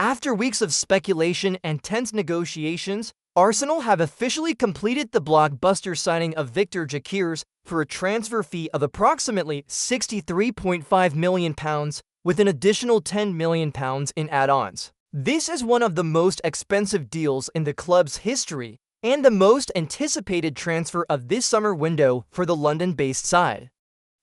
After weeks of speculation and tense negotiations, Arsenal have officially completed the blockbuster signing of Viktor Gyökeres for a transfer fee of approximately £63.5 million with an additional £10 million in add-ons. This is one of the most expensive deals in the club's history and the most anticipated transfer of this summer window for the London-based side.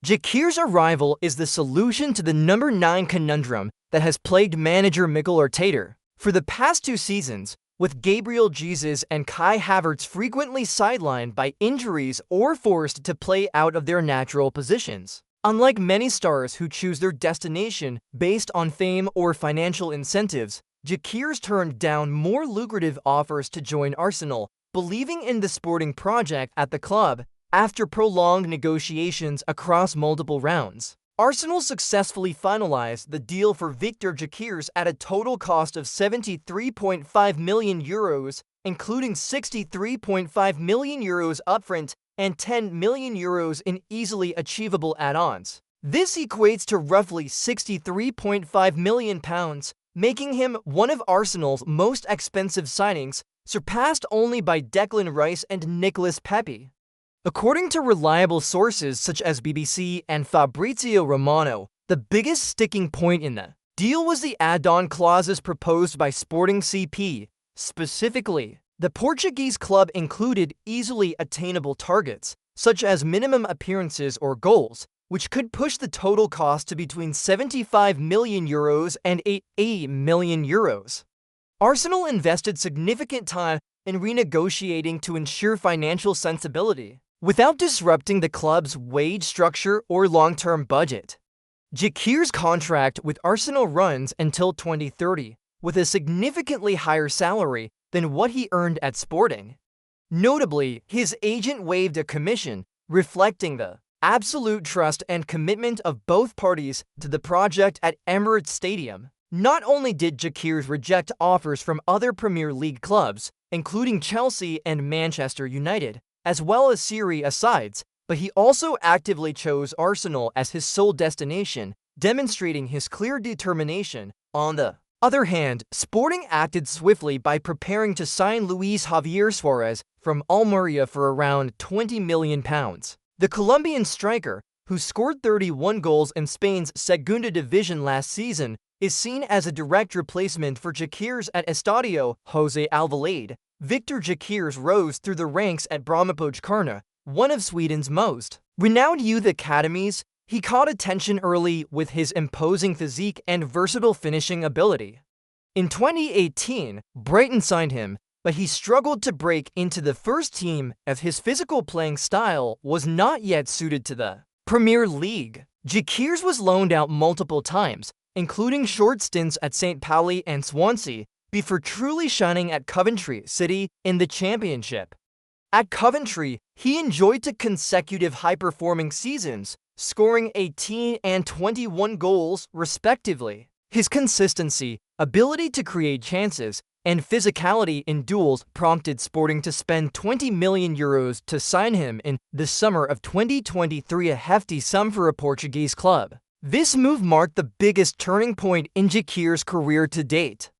Gyökeres' arrival is the solution to the number 9 conundrum that has plagued manager Mikel Arteta for the past 2 seasons, with Gabriel Jesus and Kai Havertz frequently sidelined by injuries or forced to play out of their natural positions. Unlike many stars who choose their destination based on fame or financial incentives, Gyökeres turned down more lucrative offers to join Arsenal, believing in the sporting project at the club. After prolonged negotiations across multiple rounds, Arsenal successfully finalized the deal for Viktor Gyökeres at a total cost of €73.5 million, including €63.5 million upfront and €10 million in easily achievable add-ons. This equates to roughly £63.5 million, making him one of Arsenal's most expensive signings, surpassed only by Declan Rice and Nicolas Pepe. According to reliable sources such as BBC and Fabrizio Romano, the biggest sticking point in the deal was the add-on clauses proposed by Sporting CP. Specifically, the Portuguese club included easily attainable targets, such as minimum appearances or goals, which could push the total cost to between €75 million and €80 million. Arsenal invested significant time in renegotiating to ensure financial sensibility, without disrupting the club's wage structure or long-term budget. Gyökeres' contract with Arsenal runs until 2030, with a significantly higher salary than what he earned at Sporting. Notably, his agent waived a commission, reflecting the absolute trust and commitment of both parties to the project at Emirates Stadium. Not only did Gyökeres reject offers from other Premier League clubs, including Chelsea and Manchester United, as well as Serie A sides, but he also actively chose Arsenal as his sole destination, demonstrating his clear determination. On the other hand, Sporting acted swiftly by preparing to sign Luis Javier Suarez from Almeria for around £20 million. The Colombian striker, who scored 31 goals in Spain's Segunda Division last season, is seen as a direct replacement for Gyökeres at Estadio José Alvalade. Viktor Gyökeres rose through the ranks at Brommapojkarna, one of Sweden's most renowned youth academies. He caught attention early with his imposing physique and versatile finishing ability. In 2018, Brighton signed him, but he struggled to break into the first team as his physical playing style was not yet suited to the Premier League. Gyökeres was loaned out multiple times, including short stints at St. Pauli and Swansea, before truly shining at Coventry City in the Championship. At Coventry, he enjoyed 2 consecutive high-performing seasons, scoring 18 and 21 goals, respectively. His consistency, ability to create chances, and physicality in duels prompted Sporting to spend €20 million to sign him in the summer of 2023, a hefty sum for a Portuguese club. This move marked the biggest turning point in Gyökeres' career to date.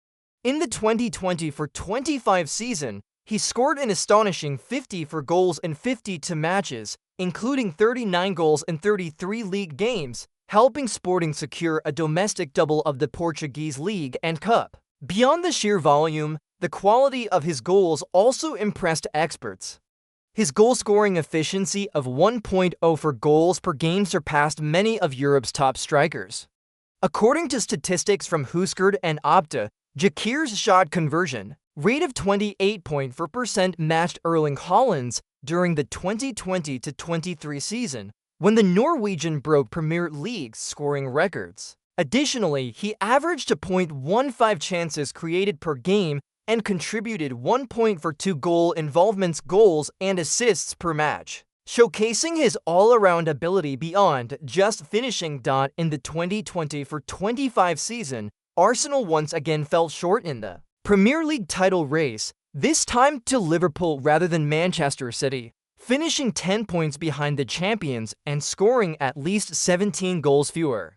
In the 2020-25 season, he scored an astonishing 54 goals in 52 matches, including 39 goals in 33 league games, helping Sporting secure a domestic double of the Portuguese League and Cup. Beyond the sheer volume, the quality of his goals also impressed experts. His goal-scoring efficiency of 1.0 for goals per game surpassed many of Europe's top strikers. According to statistics from Huskerd and Opta, Gyökeres' shot conversion rate of 28.4% matched Erling Haaland's during the 2020-23 season, when the Norwegian broke Premier League scoring records. Additionally, he averaged 0.15 chances created per game and contributed 1 point for 2 goal involvements, goals, and assists per match, showcasing his all-around ability beyond just finishing. In the 2020-25 season, Arsenal once again fell short in the Premier League title race, this time to Liverpool rather than Manchester City, finishing 10 points behind the champions and scoring at least 17 goals fewer.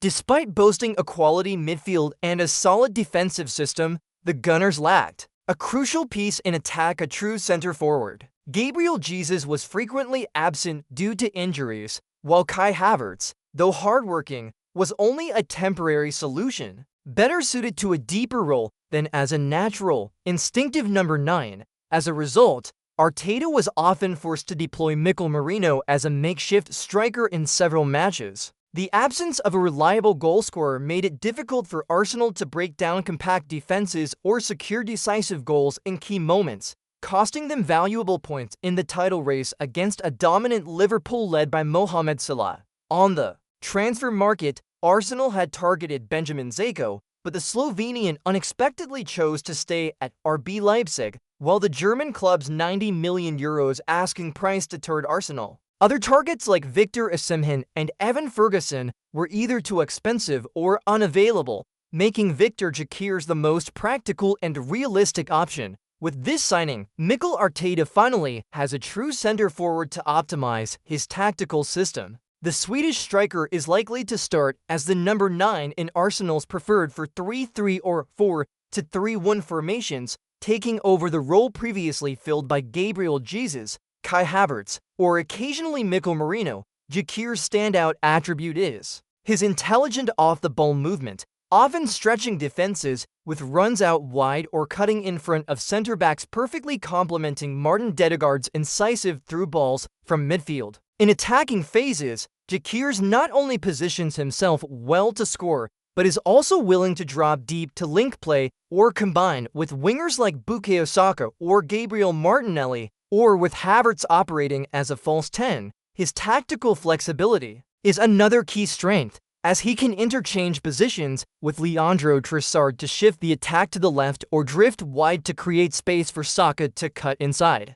Despite boasting a quality midfield and a solid defensive system, the Gunners lacked a crucial piece in attack, a true center forward. Gabriel Jesus was frequently absent due to injuries, while Kai Havertz, though hardworking, was only a temporary solution, better suited to a deeper role than as a natural, instinctive number 9. As a result, Arteta was often forced to deploy Mikel Merino as a makeshift striker in several matches. The absence of a reliable goalscorer made it difficult for Arsenal to break down compact defenses or secure decisive goals in key moments, costing them valuable points in the title race against a dominant Liverpool led by Mohamed Salah. On the transfer market, Arsenal had targeted Benjamin Zeko, but the Slovenian unexpectedly chose to stay at RB Leipzig, while the German club's €90 million asking price deterred Arsenal. Other targets like Victor Osimhen and Evan Ferguson were either too expensive or unavailable, making Viktor Gyökeres the most practical and realistic option. With this signing, Mikel Arteta finally has a true center-forward to optimize his tactical system. The Swedish striker is likely to start as the number 9 in Arsenal's preferred 4-3-3 or 4-2-3-1 formations, taking over the role previously filled by Gabriel Jesus, Kai Havertz, or occasionally Mikel Merino. Gyökeres' standout attribute is his intelligent off-the-ball movement, often stretching defenses with runs out wide or cutting in front of centre-backs, perfectly complementing Martin Dedegaard's incisive through balls from midfield. In attacking phases, Gyökeres not only positions himself well to score, but is also willing to drop deep to link play or combine with wingers like Bukayo Saka or Gabriel Martinelli, or with Havertz operating as a false 10. His tactical flexibility is another key strength, as he can interchange positions with Leandro Trossard to shift the attack to the left or drift wide to create space for Saka to cut inside.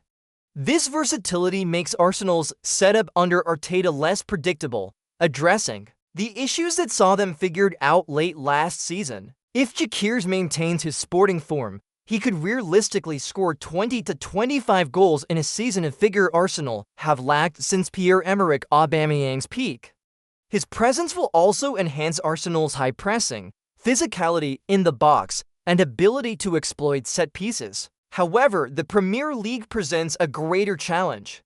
This versatility makes Arsenal's setup under Arteta less predictable, addressing the issues that saw them figured out late last season. If Gyökeres maintains his sporting form, he could realistically score 20 to 25 goals in a season, a figure Arsenal have lacked since Pierre-Emerick Aubameyang's peak. His presence will also enhance Arsenal's high pressing, physicality in the box, and ability to exploit set pieces. However, the Premier League presents a greater challenge.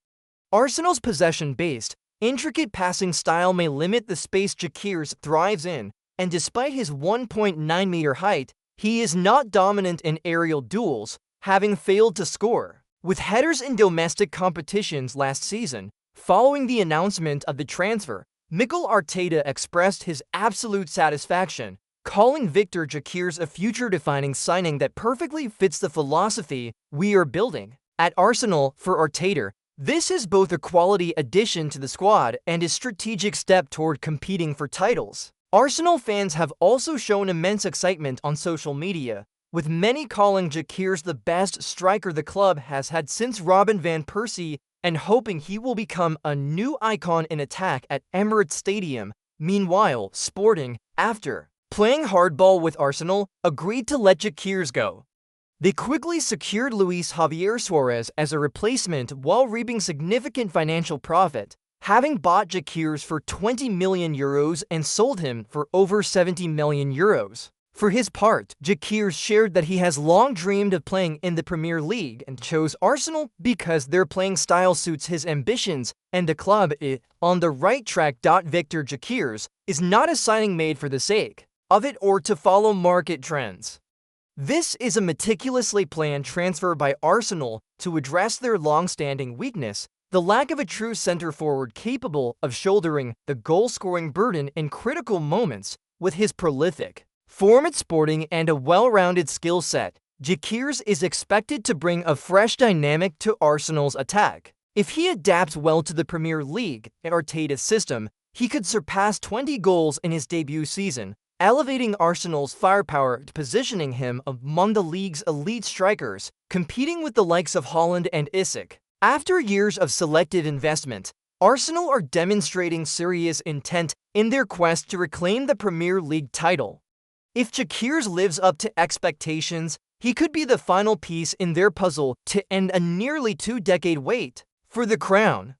Arsenal's possession-based, intricate passing style may limit the space Gyökeres thrives in, and despite his 1.9-meter height, he is not dominant in aerial duels, having failed to score with headers in domestic competitions last season. Following the announcement of the transfer, Mikel Arteta expressed his absolute satisfaction, calling Viktor Gyökeres a future-defining signing that perfectly fits the philosophy we are building at Arsenal. For Arteta, this is both a quality addition to the squad and a strategic step toward competing for titles. Arsenal fans have also shown immense excitement on social media, with many calling Gyökeres the best striker the club has had since Robin van Persie, and hoping he will become a new icon in attack at Emirates Stadium. Meanwhile, Sporting, after playing hardball with Arsenal, agreed to let Gyökeres go. They quickly secured Luis Javier Suarez as a replacement while reaping significant financial profit, having bought Gyökeres for €20 million and sold him for over €70 million. For his part, Gyökeres shared that he has long dreamed of playing in the Premier League and chose Arsenal because their playing style suits his ambitions, and the club is on the right track. Viktor Gyökeres is not a signing made for the sake of it or to follow market trends. This is a meticulously planned transfer by Arsenal to address their long-standing weakness, the lack of a true center-forward capable of shouldering the goal-scoring burden in critical moments. With his prolific form at Sporting and a well-rounded skill set, Gyökeres is expected to bring a fresh dynamic to Arsenal's attack. If he adapts well to the Premier League and Arteta's system, he could surpass 20 goals in his debut season, elevating Arsenal's firepower to positioning him among the league's elite strikers, competing with the likes of Haaland and Isak. After years of selective investment, Arsenal are demonstrating serious intent in their quest to reclaim the Premier League title. If Gyökeres lives up to expectations, he could be the final piece in their puzzle to end a nearly two-decade wait for the crown.